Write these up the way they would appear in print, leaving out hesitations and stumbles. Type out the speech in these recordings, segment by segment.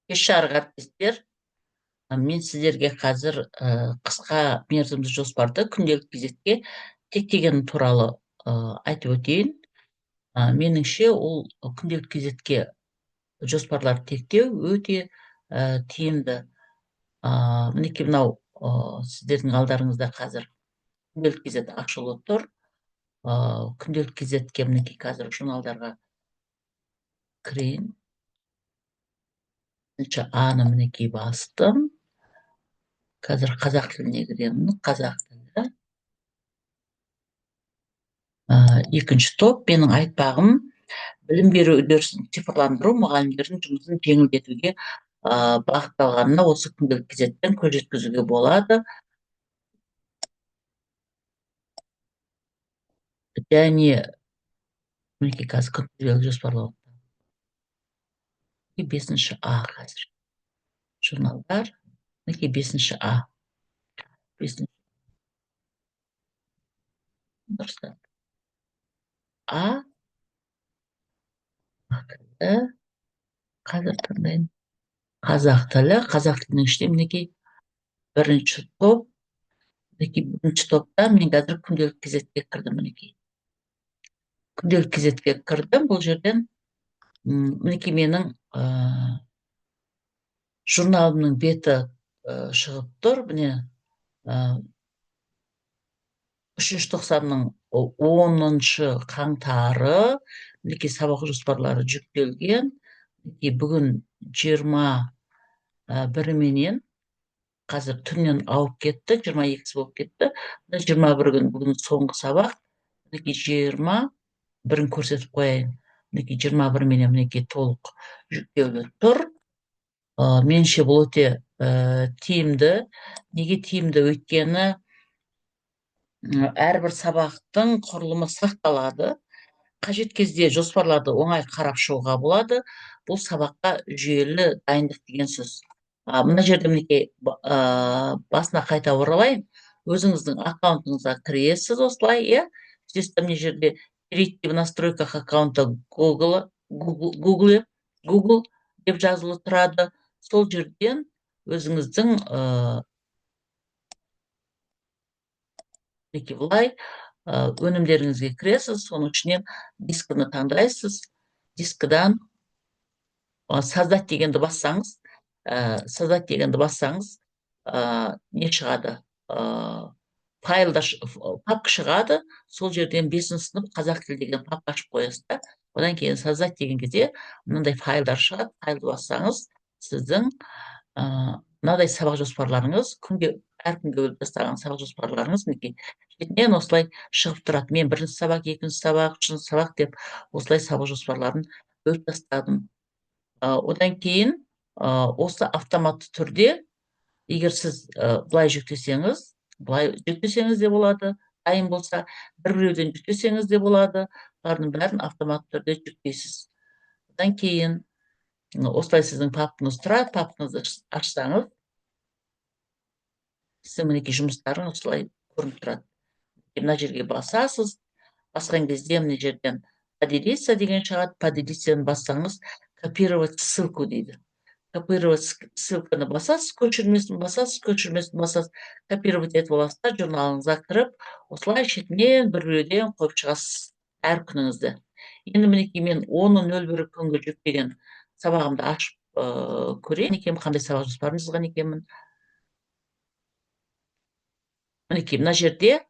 Кеш жарық әріптестер, мен сіздерге қазір қысқа мерзімді жоспарды күнделік кезекке тектеген туралы айтып өтейін. Меніңше ол күнделік кезекке жоспарлар тектеу өте тиімді. Мінекей мынау сіздердің алдарыңызда қазір күнделік кезет ашылып тұр. Күнделік кезетке мінекей қазір журналдарға кірейін. Аны мінекей бастым. Қазір қазақ тіліне кіремін. Қазақ тілі. Екінші топ менің айтпағым білім беру үдерісін цифрландыру мұғалімдердің жұмысын жеңілдетуге бағытталғанына осы күнделік кезеттен көз жеткізуге болады. Және мінекей қазір күнтізбелік жоспарлау. 5-ші А қазір. Журналдар. Мінекей 5-ші А. 5-ші дұрыстап. А. Қазір таңдайын. Қазақ тілі. Қазақ тілінің ішінде мінекей бірінші топ. Мінекей бірінші топта мен қазір күнделік кезетке кірдім. Мінекей. Күнделік кезетке кірдім. Бұл жерден мінекей менің журналымның беті шығып тұр. Міне 3-ші тоқсанның 10-шы қаңтары мінекей сабақ жоспарлары жүктелген. Бүгін 21 менен қазір түннен ауып кетті, 22-сі болып кетті. 21 күн бүгін соңғы сабақ. Мінекей 21-ін көрсетіп қояйын. Мінекей 21 менен мінекей толық жүктеулі тұр. Меніңше бұл өте тиімді. Неге тиімді? Өйткені әрбір сабақтың құрылымы сақталады. Қажет кезде жоспарларды оңай қарап шығуға болады. Бұл сабаққа жүйелі дайындық деген сөз. Мына жерде мінекей басына қайта оралайын. Өзіңіздің аккаунтыңызға кіресіз осылай, иә? Здесь мына жерде перейти в настройках аккаунта Google деп жазылып тұрады. Сол жерден өзіңіздің былай өнімдеріңізге кіресіз, соның ішінен дискіні таңдайсыз. Дискідан создать дегенді бассаңыз, не шығады? Папка шығады, сол жерден 5-ші сынып қазақ тілі деген папка ашып қоясыз. Одан кейін создать деген кезде мынандай файлдар шығады. Файлды бассаңыз, сіздің мынадай сабақ жоспарларыңыз, әр күнге бөліп тастаған сабақ жоспарларыңыз шетінен осылай шығып тұрады. Мен 1-ші сабақ, 2-ші сабақ, 3-ші сабақ деп осылай сабақ жоспарларын бөліп тастадым. Одан кейін осы автоматты түрде, егер сіз былай жүктесеңіз де болады, дайын болса, біреуден жүктесеңіз де болады, олардың бәрін автоматты түрде жүктейсіз. Одан кейін осылай сіздің папкаңыз тұрады, папкаңызды ашсаңыз, сіздің мінекей жұмыстарың осылай көрініп тұрады. Мына жерге басасыз, басқан кезде мына жерден поделиться деген шығады, поделицияны бассаңыз, копировать ссылку дейді. Копировать ссылканы басасыз, көшірмесін басасыз, копировать етіп аласыздар, журналыңызға кіріп, осылай шетінен біреуден қойып шығасыз әр күніңізді. Енді мінекей мен 10.01 күнгі жүктеген сабағымды ашып көрейін екенмін, қандай сабақ жоспарын жазған екенмін. Мінекей мына жерде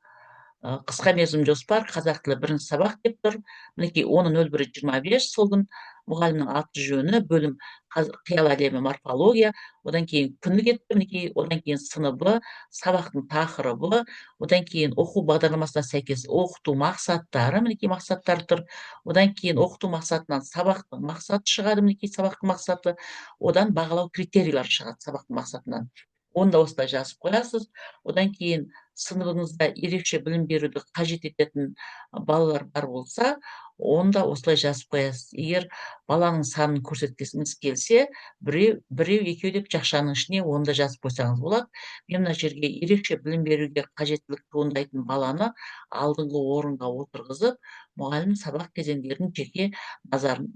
қысқа мерзім жоспар, қазақ тілі 1-ші сабақ деп тұр. Мінекей 10.01.25 сол күн мұғалімнің аты жөні, бөлім қиял әлемі морфология, одан кейін күні кетті, мінекей, одан кейін сыныбы, сабақтың тақырыбы, одан кейін оқу бағдарламасына сәйкес оқыту мақсаттары, мінекей мақсаттар тұр. Одан кейін оқыту мақсатынан сабақтың мақсаты шығады, мінекей сабақтың мақсаты, одан бағалау критерийлері шығады сабақтың мақсатынан. Онда осылай жазып қоясыз. Одан кейін сыныбыңызда ерекше білім беруді қажет ететін балалар бар болса, онда осылай жазып қоясыз. Егер баланың санын көрсеткіңіз келсе, біреу, екеу деп жақшаның ішіне онда жазып қойсаңыз болады. Мен мына жерге ерекше білім беруге қажеттілік туындайтын баланы алдыңғы орынға отырғызып, мұғалім сабақ кезеңдерін жеке назарын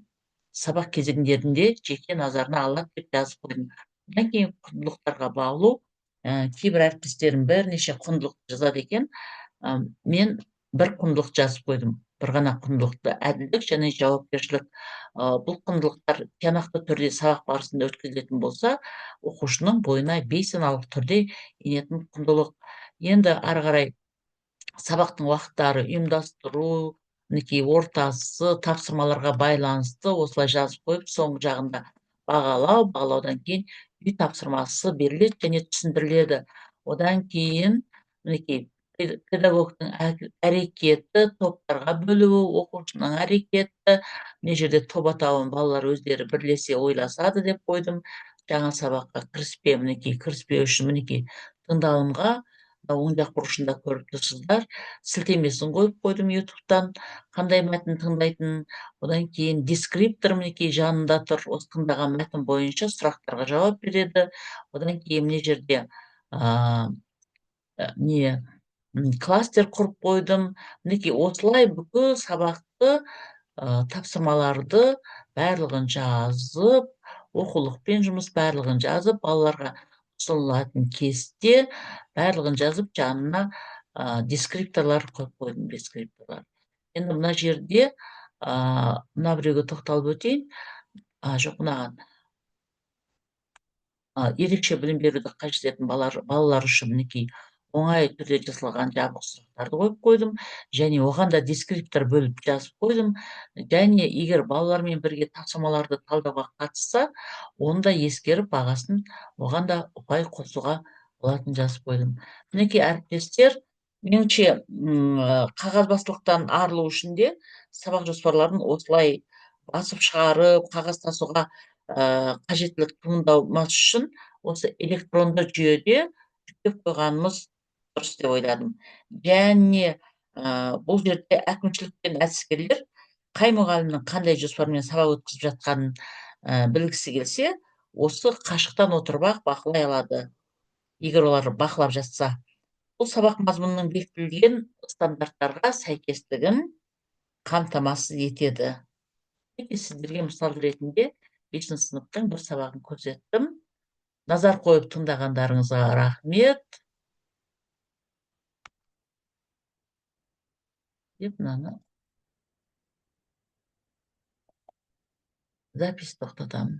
сабақ кезеңдерінде жеке назарына алады деп жазып қойдым. Одан кейін құндылықтарға баулу. Кейбір әріптестерім бірнеше құндылық жазады екен. Мен бір құндылық жазып қойдым. Бір ғана құндылықты: әділдік және жауапкершілік. Бұл құндылықтар тиянақты түрде сабақ барысында өткізілетін болса, оқушының бойына бейсаналы түрде енетін құндылық. Енді ары қарай сабақтың уақыттары, ұйымдастыру, мінекей ортасы, тапсырмаларға байланысты осылай жазып қойып, соңғы жағында бағалаудан кейін үй тапсырмасы беріледі және түсіндіріледі. Одан кейін мінекей педагогтың әрекеті, топтарға бөлуі, оқушының әрекеті, мына жерде топ атауын балалар өздері бірлесе ойласады деп қойдым. Жаңа сабаққа кіріспеу үшін мінекей тыңдалымға оң жақ бұрышында көріп тұрсыздар, сілтемесін қойып қойдым ютубтан, қандай мәтін тыңдайтынын. Одан кейін дескриптор мінекей жанында тұр, осы тыңдаған мәтін бойынша сұрақтарға жауап береді. Одан кейін мына жерде кластер құрып қойдым. Мінекей осылай бүкіл сабақты, тапсырмаларды барлығын жазып, оқулықпен жұмыс барлығын жазып, балаларға ұсынылатын кесте барлығын жазып, жанына дескрипторлар қойып қойдым, дескрипторлар. Енді мына жерде мына біреуге тоқталып өтейін. Жоқ, мынаған. Ерекше білім беруді қажет ететін балалар үшін мінекей оңай түрде жасалған жабық сұрақтарды қойып қойдым, және оған да дескриптор бөліп жазып қойдым. Және егер балалармен бірге тапсырмаларды талдауға қатысса, оны да ескеріп бағасын оған да ұпай қосуға болатынын жазып қойдым. Мінекей әріптестер, меніңше қағазбастылықтан арылу үшін де сабақ жоспарларын осылай басып шығарып, қағаз тасуға қажеттілік туындамас үшін осы электронды жүйеде жүктеп қойғанымыз дұрыс деп ойладым. Және бұл жерде әкімшілік пен әдіскерлер қай мұғалімнің қандай жоспармен сабақ өткізіп жатқанын білгісі келсе, осы қашықтан отырып бақылай алады. Егер олар бақылап жатса, бұл сабақ мазмұнының бекітілген стандарттарға сәйкестігін қамтамасыз етеді. Сіздерге мысал ретінде 5 сыныптың бір сабағын көрсеттім. Назар қойып тыңдағандарыңызға рахмет. Деп мынаны запись тоқтатамын.